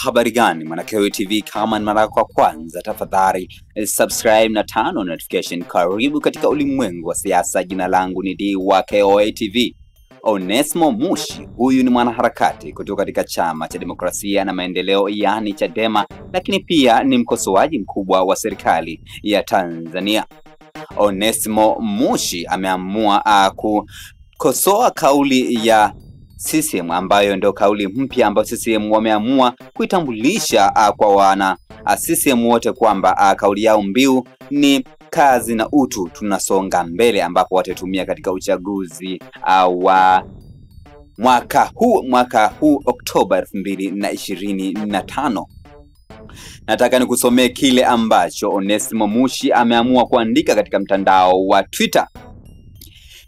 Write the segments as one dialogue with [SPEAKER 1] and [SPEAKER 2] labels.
[SPEAKER 1] Habari gani Mwanakewe TV, kama ni mara yako ya kwanza tafadhali subscribe na turn on notification. Karibu katika ulimwengu wa siasa. Jina langu ni DYKOA TV. Onesmo Mushi, huyu ni mwanaharakati kutoka katika Chama cha Demokrasia na Maendeleo yani Chadema, lakini pia ni mkosoaji mkubwa wa serikali ya Tanzania. Onesmo Mushi ameamua kukosoa kauli ya CCM ambayo ndio kauli mpya ambayo CCM wameamua kuitambulisha kwa wana CCM wote kwamba kauli yao mbiu ni kazi na utu, tunasonga mbele, ambapo watatumia katika uchaguzi wa mwaka huu Oktoba 2025. Nataka nikusomee kile ambacho Onesmo Mushi ameamua kuandika katika mtandao wa Twitter.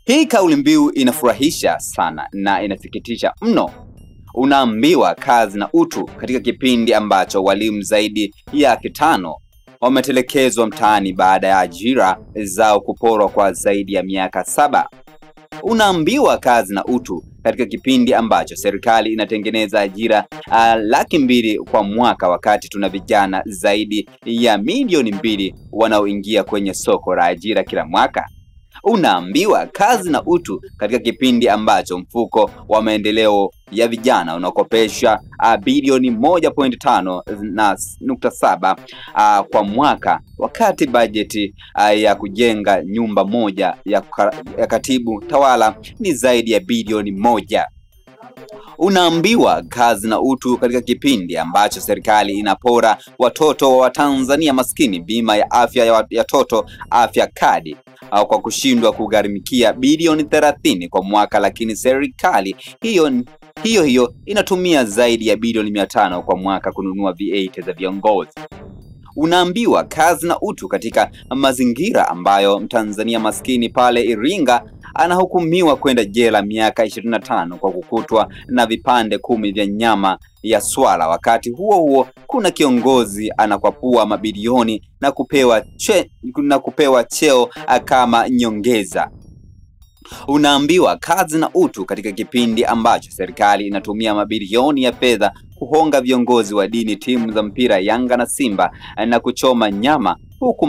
[SPEAKER 1] Hii kauli mbiu inafurahisha sana na inasikitisha mno. Unaambiwa kazi na utu katika kipindi ambacho walimu zaidi ya 5 wametelekezwa mtaani baada ya ajira zao kuporwa kwa zaidi ya miaka 7. Unaambiwa kazi na utu katika kipindi ambacho serikali inatengeneza ajira 200,000 kwa mwaka, wakati tuna vijana zaidi ya milioni 2 wanaoingia kwenye soko la ajira kila mwaka. Unaambiwa kazi na utu katika kipindi ambacho mfuko wa maendeleo ya vijana unakopesha bilioni 1.5 kwa mwaka, wakati bajeti ya kujenga nyumba moja ya katibu tawala ni zaidi ya bilioni 1. Unaambiwa kazi na utu katika kipindi ambacho serikali inapora watoto wa Tanzania maskini bima ya afya ya watoto, afya kadi, kwa kushindwa kugharimikia bilioni 30 kwa mwaka, lakini serikali hiyo inatumia zaidi ya bilioni 500 kwa mwaka kununua V8 za viongozi. Unaambiwa kazi na utu katika mazingira ambayo Mtanzania maskini pale Iringa anahukumiwa kwenda jela miaka 25 kwa kukutwa na vipande 10 vya nyama ya swala. Wakati huo kuna kiongozi anakwapua mabilioni na kupewa cheo kama nyongeza. Unaambiwa kazi na utu katika kipindi ambacho serikali inatumia mabilioni ya fedha kuhonga viongozi wa dini, timu za mpira Yanga na Simba na kuchoma nyama, huku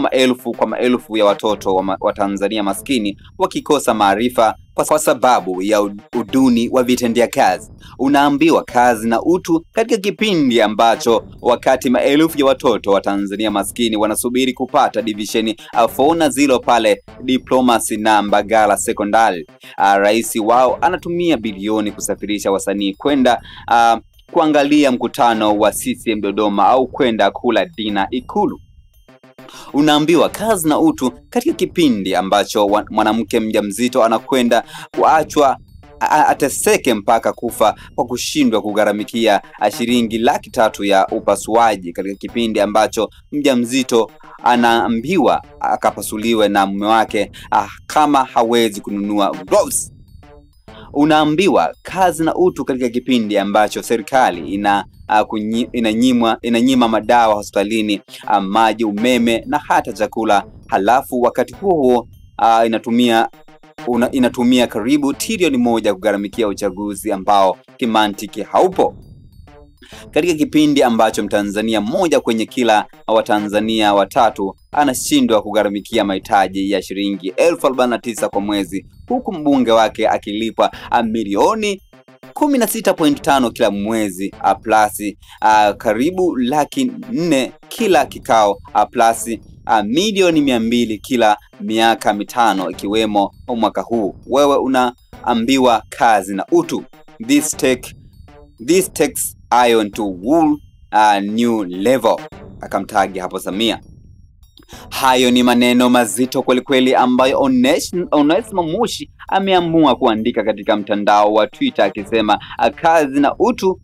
[SPEAKER 1] maelfu ya watoto wa Tanzania maskini wakikosa maarifa kwa sababu ya uduni wa vitendea kazi. Unaambiwa kazi na utu katika kipindi ambacho wakati maelfu ya watoto wa Tanzania maskini wanasubiri kupata divisheni 4 na 0 pale Diplomacy na Mbagala Sekondari, rais wao anatumia bilioni kusafirisha wasanii kwenda kuangalia mkutano wa CCM Dodoma au kwenda kula dina Ikulu. Unaambiwa kazi na utu katika kipindi ambacho mwanamke mjamzito anakwenda kuachwa ateseke mpaka kufa kwa kushindwa kugharamikia shilingi 300,000 ya upasuaji, katika kipindi ambacho mjamzito anaambiwa akapasuliwe na mume wake kama hawezi kununua gloves. Unaambiwa kazi na utu katika kipindi ambacho serikali inanyima madawa hospitalini, maji, umeme na hata chakula, halafu wakati huo inatumia karibu trilioni 1 kugharamikia uchaguzi ambao kimantiki haupo, katika kipindi ambacho Mtanzania mmoja kwenye kila Watanzania 3 anashindwa kugharamikia mahitaji ya shilingi 49,000 kwa mwezi, huku mbunge wake akilipwa milioni 16.5 kila mwezi, plus karibu 400,000 kila kikao, plus milioni 200 kila miaka 5 ikiwemo mwaka huu. Wewe unaambiwa kazi na utu. This takes iron to wool new level, akamtagi hapo Samia. Hayo ni maneno mazito kweli ambayo Onesmo Mushi ameamua kuandika katika mtandao wa Twitter, akisema kazi na utu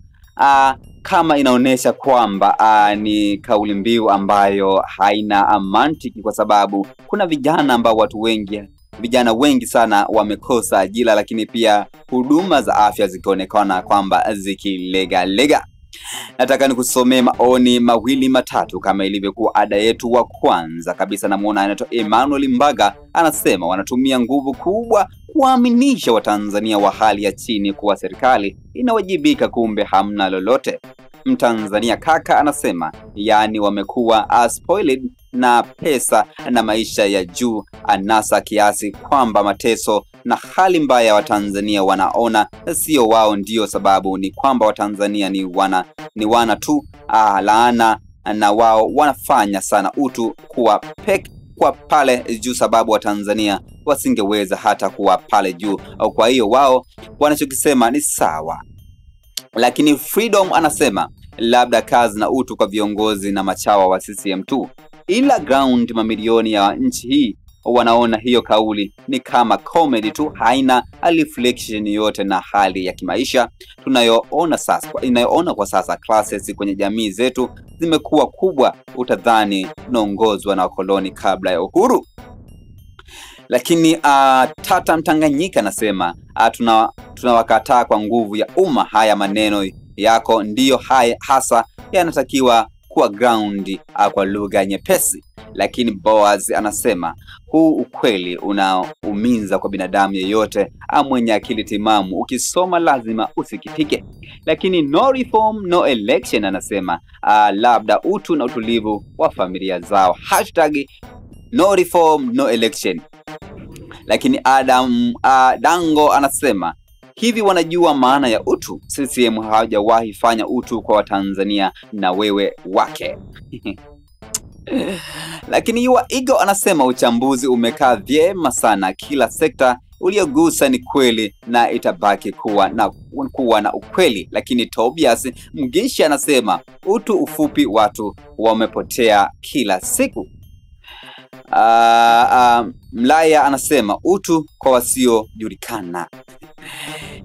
[SPEAKER 1] kama inaonesha kwamba ni kauli mbiu ambayo haina mantiki, kwa sababu kuna vijana wengi sana wamekosa ajira, lakini pia huduma za afya zikionekana kwamba zikilega. Nataka nikusomee maoni mawili matatu kama ilivyokuwa ada yetu. Wa kwanza kabisa namuona anaitwa Emmanuel Mbaga, anasema wanatumia nguvu kubwa kuaminisha Watanzania wa hali ya chini kuwa serikali inawajibika, kumbe hamna lolote. Mtanzania kaka anasema yani wamekuwa spoiled na pesa na maisha ya juu anasa kiasi kwamba mateso na hali mbaya wa Tanzania wanaona sio wao ndio sababu, ni kwamba Watanzania ni wana tu laana, na wao wanafanya sana utu kuwa kwa pale juu sababu Watanzania wasingeweza hata kuwa pale juu, au kwa hiyo wao wanachokisema ni sawa. Lakini Freedom anasema labda kazi na utu kwa viongozi na machawa wa CCM tu, ila ground mamilioni ya nchi hii wanaona hiyo kauli ni kama comedy tu, haina reflection yote na hali ya kimaisha inayoona kwa sasa. Classes kwenye jamii zetu zimekuwa kubwa, utadhani naongozwa na wakoloni kabla ya uhuru. Lakini Tata Mtanganyika anasema tunawakataa kwa nguvu ya umma. Haya maneno yako ndiyo hasa yanatakiwa kuwa ground kwa lugha nyepesi. Lakini Boaz anasema huu ukweli unaumiza kwa binadamu yeyote mwenye akili timamu, ukisoma lazima usikitike. Lakini No Reform No Election anasema labda utu na utulivu wa familia zao, #No Reform No Election. Lakini Adam Dango anasema hivi wanajua maana ya utu? CCM hawajawahi fanya utu kwa Watanzania na wewe wake. Lakini Yua Ego anasema uchambuzi umekaa vyema sana, kila sekta uliogusa ni kweli na itabaki kuwa na ukweli. Lakini Tobias Mgishi anasema utu ufupi, watu wamepotea kila siku. Mlaya anasema utu kwa wasiojulikana.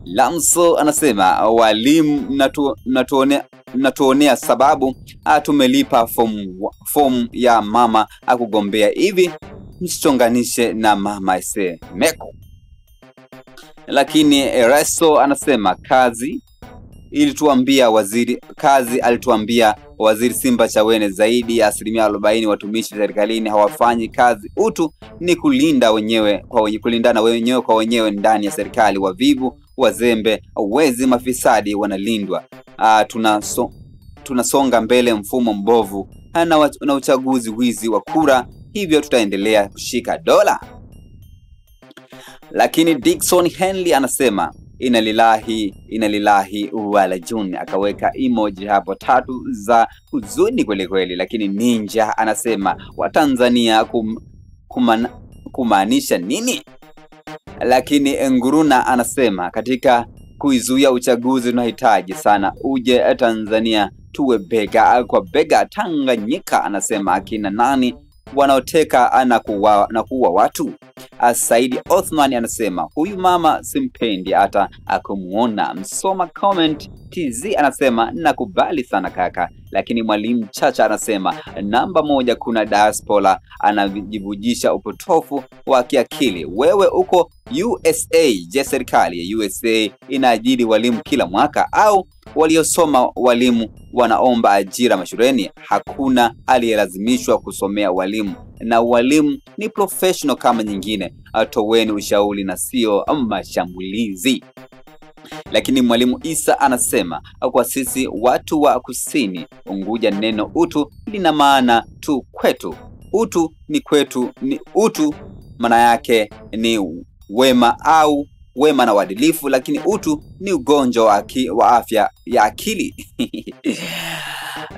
[SPEAKER 1] Lamso anasema walimu natuonea sababu tumelipa fomu ya mama akugombea, hivi msichonganishe na mama Meko. Lakini Ereso anasema kazi alituambia waziri Simba Chawene zaidi ya 40% watumishi serikalini hawafanyi kazi. Utu ni kulindana wenyewe kwa wenyewe ndani ya serikali. Wavivu, wazembe, wezi, mafisadi wanalindwa. Tunasonga mbele mfumo mbovu na uchaguzi wizi wa kura, hivyo tutaendelea kushika dola. Lakini Dickson Henley anasema inalilahi wala juni, akaweka emoji hapo 3 za huzuni kweli kweli. Lakini Ninja anasema Watanzania kumaanisha nini? Lakini Nguruna anasema katika kuizuia uchaguzi tunahitaji sana uje Tanzania tuwe bega kwa bega. Tanganyika anasema akina nani wanaoteka na kuua watu? Saidi Othman anasema huyu mama simpendi hata akumuona. Msoma comment TZ anasema nakubali sana kaka. Lakini Mwalimu Chacha anasema namba 1, kuna diaspora anajivujisha upotofu wa kiakili. Wewe uko USA, je, serikali ya USA inaajiri walimu kila mwaka au waliosoma walimu wanaomba ajira mashuleni? Hakuna aliyelazimishwa kusomea walimu, na walimu ni professional kama nyingine. Toweni ushauri na sio mashambulizi. Lakini Mwalimu Isa anasema kwa sisi watu wa Kusini Unguja neno utu lina maana tu kwetu. Utu ni kwetu, ni utu maana yake ni wema na uadilifu, lakini utu ni ugonjwa wa afya ya akili.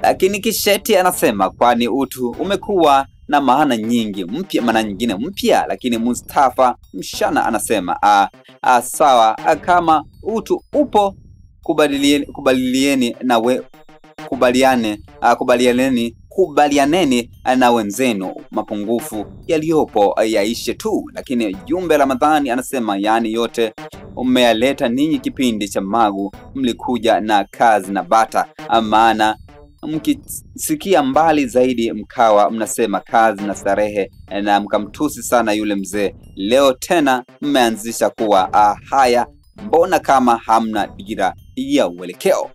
[SPEAKER 1] Lakini Kisheti anasema kwani utu umekuwa na maana nyingine mpya. Lakini Mustafa Mshana anasema sawa, kama utu upo kubalianeni na wenzenu, mapungufu yaliyopo yaishe tu. Lakini Jumbe Ramadhani anasema yani yote umeyaleta ninyi kipindi cha Magu, mlikuja na kazi na bata, maana mkisikia mbali zaidi mkawa mnasema kazi na starehe, na mkamtusi sana yule mzee. Leo tena mmeanzisha kuwa haya, mbona kama hamna dira ya uelekeo?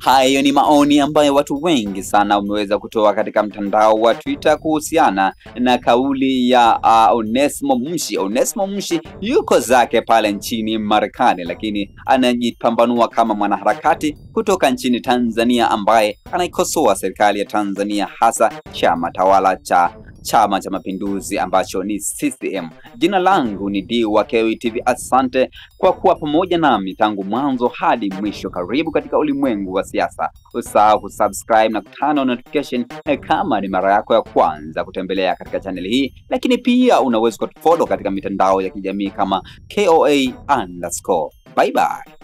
[SPEAKER 1] Hayo ni maoni ambayo watu wengi sana wameweza kutoa katika mtandao wa Twitter kuhusiana na kauli ya Onesmo Mshi. Onesmo Mshi yuko zake pale nchini Marekani, lakini anajipambanua kama mwanaharakati kutoka nchini Tanzania ambaye anaikosoa serikali ya Tanzania, hasa chama tawala cha Chama cha Mapinduzi ambacho ni CCM. Jina langu ni D wa KOI TV. Asante kwa kuwa pamoja nami tangu mwanzo hadi mwisho. Karibu katika ulimwengu wa siasa. Usahau kusubscribe na kutana notification kama ni mara yako ya kwanza kutembelea katika channel hii, lakini pia unaweza kutufollow katika mitandao ya kijamii kama KOI_. Bye bye.